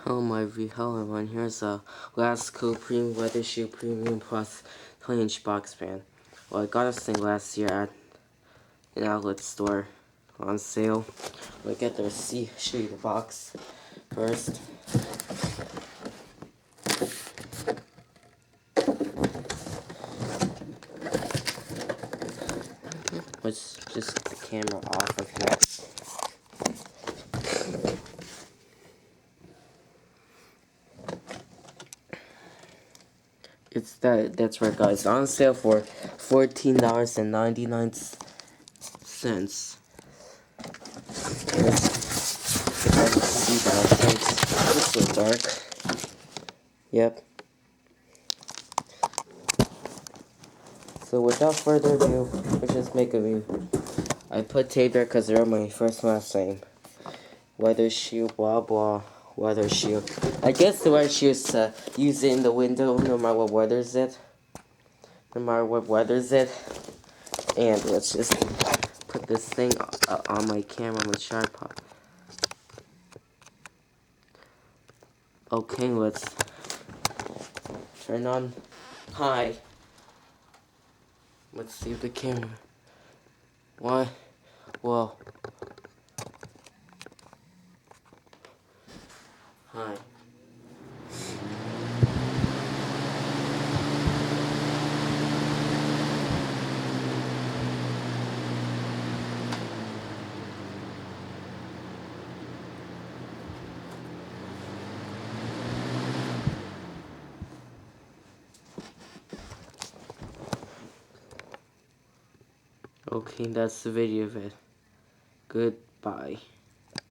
Hello everyone, here's a Lasko Premium Weather Shoe Premium Plus 20-inch box fan. Well, I got this thing last year at an outlet store on sale. We'll get there, show you the box first. Let's just get the camera off of here. That's right guys, on sale for $14.99. See that, it's so dark. Yep. So without further ado, let's just make a review. I put tape there because they're my first and last name. Weather shoe, blah blah, weather shoe. I guess the weather shoe is to use it in the window no matter what weather's it. No matter what weather's it. And let's just put this thing on my camera on the tripod. Okay, let's turn on high. Let's see the camera. What? Whoa. Hi. Okay, that's the video of it. Goodbye.